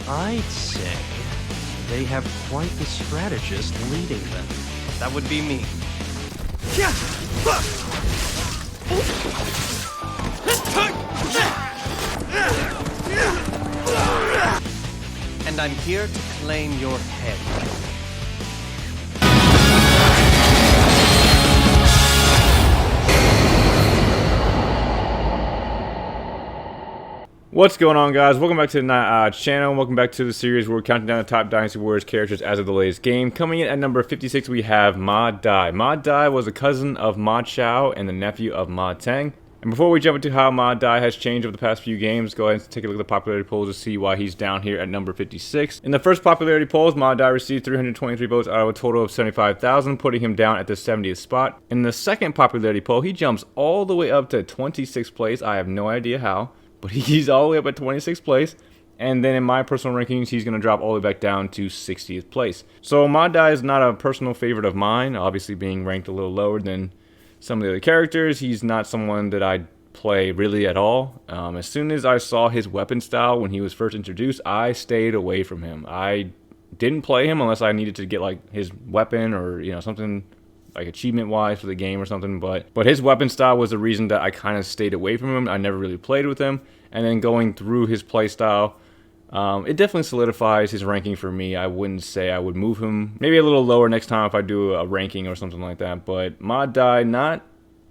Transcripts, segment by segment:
I'd say they have quite the strategist leading them. That would be me. And I'm here to claim your head. What's going on, guys? Welcome back to the Nightowl channel. Welcome back to the series where we're counting down the top Dynasty Warriors characters as of the latest game. Coming in at number 56, we have Ma Dai. Ma Dai was a cousin of Ma Chao and the nephew of Ma Teng. And before we jump into how Ma Dai has changed over the past few games, go ahead and take a look at the popularity polls to see why he's down here at number 56. In the first popularity polls, Ma Dai received 323 votes out of a total of 75,000, putting him down at the 70th spot. In the second popularity poll, he jumps all the way up to 26th place. I have no idea how, but he's all the way up at 26th place. And then in my personal rankings, he's going to drop all the way back down to 60th place. So Ma Dai is not a personal favorite of mine, obviously being ranked a little lower than some of the other characters. He's not someone that I'd play really at all. As soon as I saw his weapon style when he was first introduced, I stayed away from him. I didn't play him unless I needed to get like his weapon or, you know, something like achievement wise for the game or something, but his weapon style was the reason that I kind of stayed away from him. I never really played with him, and then going through his play style, it definitely solidifies his ranking for me. I wouldn't say I would move him, maybe a little lower next time if I do a ranking or something like that, but Ma Dai, not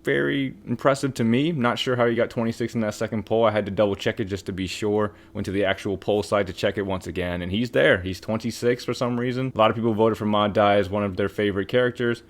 very impressive to me. Not sure how he got 26 in that second poll. I had to double check it just to be sure. Went to the actual poll site to check it once again, and he's there. He's 26 for some reason. A lot of people voted for Ma Dai as one of their favorite characters.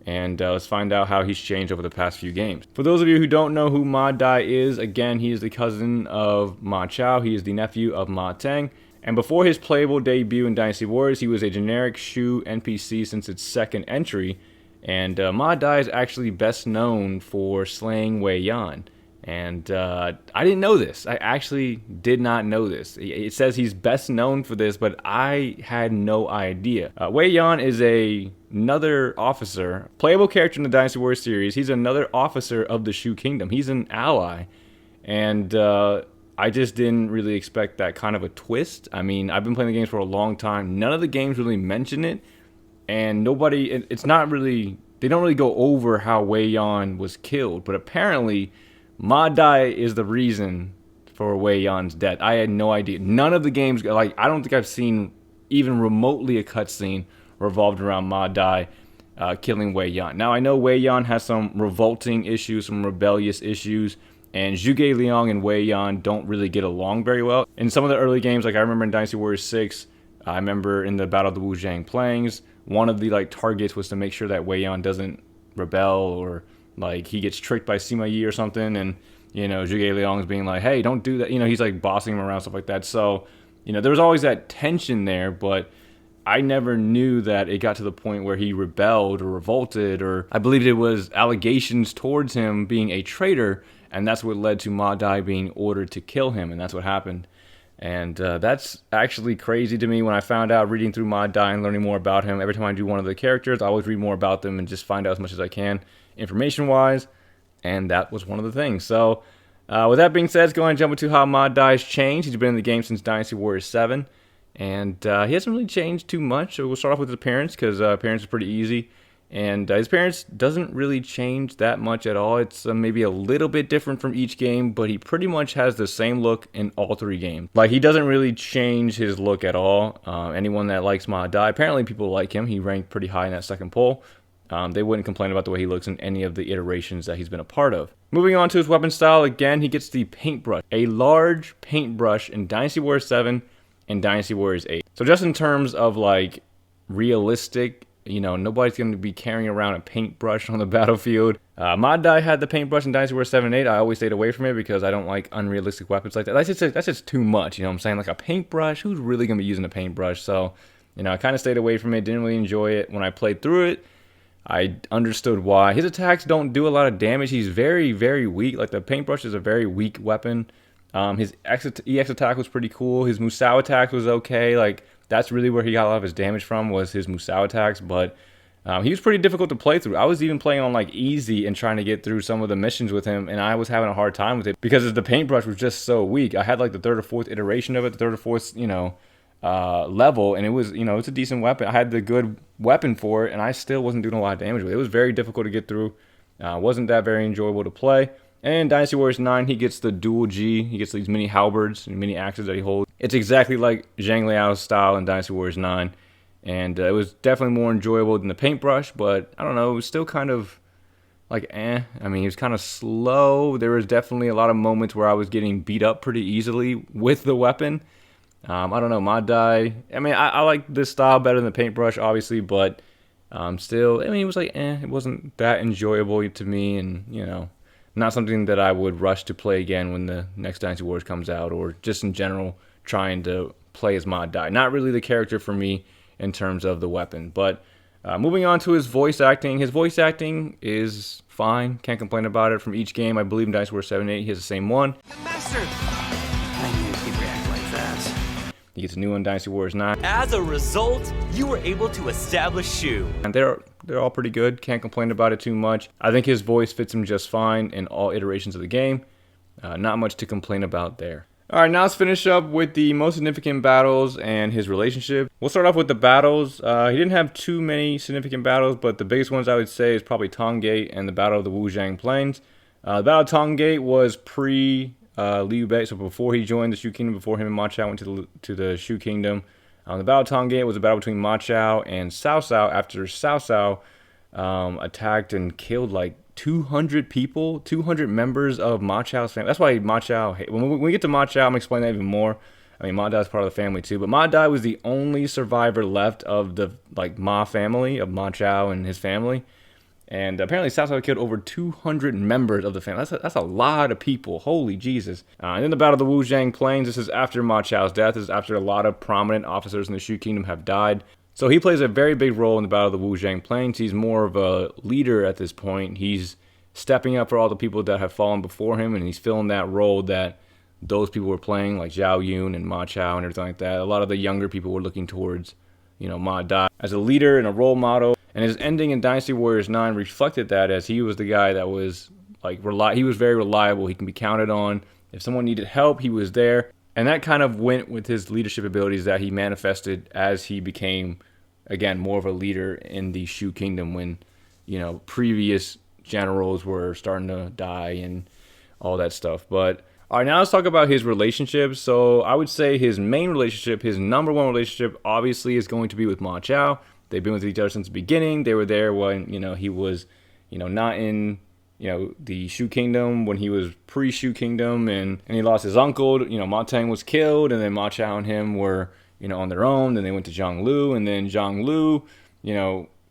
And let's find out how he's changed over the past few games. For those of you who don't know who Ma Dai is, again, he is the cousin of Ma Chao. He is the nephew of Ma Teng. And before his playable debut in Dynasty Warriors, he was a generic Shu NPC since its second entry. And Ma Dai is actually best known for slaying Wei Yan. And I didn't know this. I actually did not know this. It says he's best known for this, but I had no idea. Wei Yan is another officer, playable character in the Dynasty Warriors series. He's another officer of the Shu Kingdom. He's an ally. And I just didn't really expect that kind of a twist. I mean, I've been playing the games for a long time. None of the games really mention it. And nobody, it's not really, they don't really go over how Wei Yan was killed. But apparently Ma Dai is the reason for Wei Yan's death. I had no idea. None of the games, like, I don't think I've seen even remotely a cutscene revolved around Ma Dai killing Wei Yan. Now, I know Wei Yan has some revolting issues, some rebellious issues, and Zhuge Liang and Wei Yan don't really get along very well. In some of the early games, like I remember in Dynasty Warriors 6, I remember in the Battle of the Wujiang Plains, one of the like targets was to make sure that Wei Yan doesn't rebel or like he gets tricked by Sima Yi or something, and you know Zhuge Liang's being like, hey, don't do that, you know, he's like bossing him around, stuff like that. So you know there was always that tension there, but I never knew that it got to the point where he rebelled or revolted, or I believe it was allegations towards him being a traitor, and that's what led to Ma Dai being ordered to kill him, and that's what happened. And that's actually crazy to me when I found out reading through Ma Dai and learning more about him. Every time I do one of the characters, I always read more about them and just find out as much as I can information-wise, and that was one of the things. So with that being said, let's go ahead and jump into how Ma Dai's changed. He's been in the game since Dynasty Warriors 7, and he hasn't really changed too much. So we'll start off with his appearance, because appearance is pretty easy. And his appearance doesn't really change that much at all. It's maybe a little bit different from each game, but he pretty much has the same look in all three games. Like, he doesn't really change his look at all. Anyone that likes Ma Dai, apparently people like him. He ranked pretty high in that second poll. They wouldn't complain about the way he looks in any of the iterations that he's been a part of. Moving on to his weapon style, again, he gets the paintbrush. A large paintbrush in Dynasty Warriors 7 and Dynasty Warriors 8. So just in terms of, like, realistic, you know, nobody's going to be carrying around a paintbrush on the battlefield. Ma Dai had the paintbrush in Dynasty Warriors 7 and 8. I always stayed away from it because I don't like unrealistic weapons like that. That's just too much, you know what I'm saying? Like a paintbrush, who's really going to be using a paintbrush? So, you know, I kind of stayed away from it, didn't really enjoy it. When I played through it, I understood why. His attacks don't do a lot of damage. He's very, very weak. Like, the paintbrush is a very weak weapon. His EX attack was pretty cool. His Musou attack was okay. Like, that's really where he got a lot of his damage from, was his Musou attacks. But he was pretty difficult to play through. I was even playing on like easy and trying to get through some of the missions with him, and I was having a hard time with it because the paintbrush was just so weak. I had like the third or fourth iteration of it, the third or fourth, you know, level, and it was, it's a decent weapon. I had the good weapon for it, and I still wasn't doing a lot of damage with it. It was very difficult to get through. Wasn't that very enjoyable to play. And Dynasty Warriors 9, he gets the dual G. He gets these mini halberds and mini axes that he holds. It's exactly like Zhang Liao's style in Dynasty Warriors 9. And it was definitely more enjoyable than the paintbrush, but I don't know, it was still kind of like I mean, he was kind of slow. There was definitely a lot of moments where I was getting beat up pretty easily with the weapon. I don't know, Ma Dai. I mean, I like this style better than the paintbrush, obviously, but still, I mean, it was like, it wasn't that enjoyable to me, and, not something that I would rush to play again when the next Dynasty Wars comes out, or just in general trying to play as Ma Dai. Not really the character for me in terms of the weapon. But moving on to his voice acting. His voice acting is fine. Can't complain about it. From each game, I believe in Dynasty Wars 7 and 8, he has the same one. Master! I knew he'd react like that. He gets a new one, Dynasty Wars 9. As a result, you were able to establish Shu. And they're all pretty good. Can't complain about it too much. I think his voice fits him just fine in all iterations of the game. Not much to complain about there. Alright, now let's finish up with the most significant battles and his relationship. We'll start off with the battles. He didn't have too many significant battles, but the biggest ones I would say is probably Tonggate and the Battle of the Wuzhang Plains. The Battle of Tonggate was pre-Liu Bei, so before he joined the Shu Kingdom, before him and Ma Chao went to the Shu Kingdom. The Battle of Tonggate was a battle between Ma Chao and Cao Cao after Cao Cao attacked and killed like 200 people, 200 members of Ma Chao's family. That's why Ma Chao, when we get to Ma Chao, I'm going to explain that even more. I mean, Ma Dai is part of the family too, but Ma Dai was the only survivor left of the Ma family, of Ma Chao and his family. And apparently Cao Cao killed over 200 members of the family. That's a lot of people. Holy Jesus. And then the Battle of the Wuzhang Plains. This is after Ma Chao's death. This is after a lot of prominent officers in the Shu Kingdom have died. So he plays a very big role in the Battle of the Wuzhang Plains. He's more of a leader at this point. He's stepping up for all the people that have fallen before him, and he's filling that role that those people were playing, like Zhao Yun and Ma Chao and everything like that. A lot of the younger people were looking towards, Ma Dai as a leader and a role model. And his ending in Dynasty Warriors 9 reflected that, as he was the guy that was he was very reliable. He can be counted on. If someone needed help, he was there. And that kind of went with his leadership abilities that he manifested as he became, again, more of a leader in the Shu Kingdom when, previous generals were starting to die and all that stuff. But all right, now let's talk about his relationships. So I would say his main relationship, his number one relationship, obviously is going to be with Ma Chao. They've been with each other since the beginning. They were there when, he was, not in, the Shu Kingdom, when he was pre-Shu Kingdom, and he lost his uncle. Ma Teng was killed, and then Ma Chao and him were, on their own. Then they went to Zhonglu, and then Zhonglu,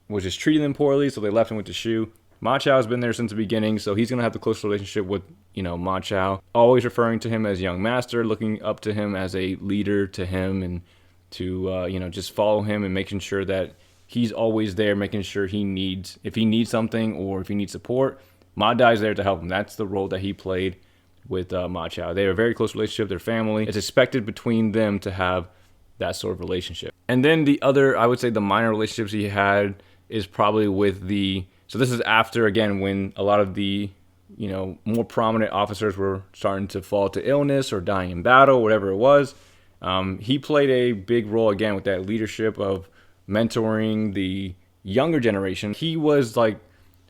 was just treating them poorly, so they left and went to Shu. Ma Chao has been there since the beginning, so he's going to have the close relationship with, Ma Chao. Always referring to him as young master, looking up to him as a leader to him, and to, just follow him and making sure that he's always there, making sure if he needs something or if he needs support, Ma Dai's there to help him. That's the role that he played with Ma Chao. They have a very close relationship, they're family. It's expected between them to have that sort of relationship. And then the other, I would say the minor relationships he had is probably with so this is after, again, when a lot of the, more prominent officers were starting to fall to illness or dying in battle, whatever it was. He played a big role, again, with that leadership of mentoring the younger generation. He was like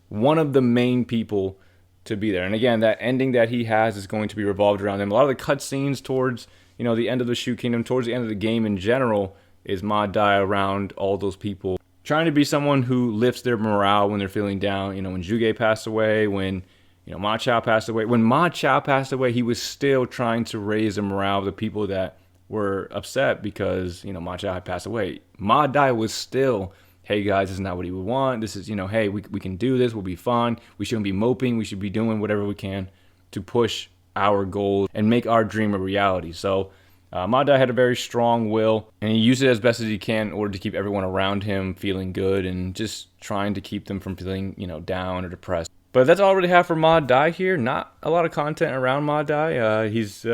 one of the main people to be there. And again, that ending that he has is going to be revolved around him. A lot of the cutscenes towards, the end of the Shu Kingdom, towards the end of the game in general, is Ma Dai around all those people, trying to be someone who lifts their morale when they're feeling down. When Zhuge passed away, when Ma Chao passed away. When Ma Chao passed away, he was still trying to raise the morale of the people that were upset because, Ma Chao had passed away. Ma Dai was still, hey guys, this is not what he would want. This is, hey, we can do this. We'll be fine. We shouldn't be moping. We should be doing whatever we can to push our goals and make our dream a reality. So Ma Dai had a very strong will, and he used it as best as he can in order to keep everyone around him feeling good and just trying to keep them from feeling, down or depressed. But that's all I really have for Ma Dai here. Not a lot of content around Ma Dai. He's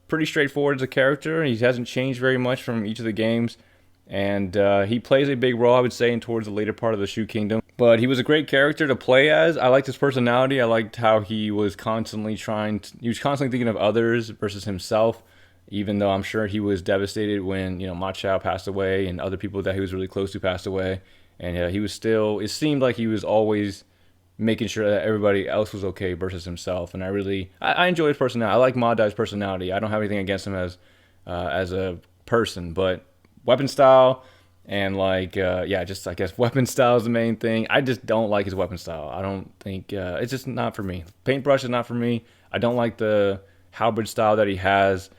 pretty straightforward as a character. He hasn't changed very much from each of the games. And he plays a big role, I would say, towards the later part of the Shu Kingdom. But he was a great character to play as. I liked his personality. I liked how he was constantly thinking of others versus himself. even though I'm sure he was devastated when, you know, Ma Chao passed away and other people that he was really close to passed away. And he was still, it seemed like he was always making sure that everybody else was okay versus himself. And I enjoy his personality. I like Ma Dai's personality. I don't have anything against him as a person, but weapon style and like, yeah, just I guess weapon style is the main thing. I just don't like his weapon style. I don't think, it's just not for me. Paintbrush is not for me. I don't like the halberd style that he has.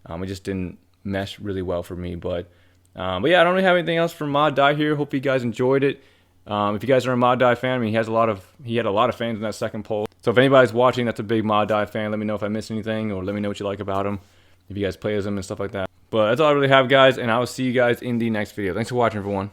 It just didn't mesh really well for me, but yeah, I don't really have anything else from Ma Dai here. Hope you guys enjoyed it. If you guys are a Ma Dai fan, I mean, he had a lot of fans in that second poll. So if anybody's watching that's a big Ma Dai fan, let me know if I missed anything, or let me know what you like about him, if you guys play as him and stuff like that. But that's all I really have, guys, and I will see you guys in the next video. Thanks for watching, everyone.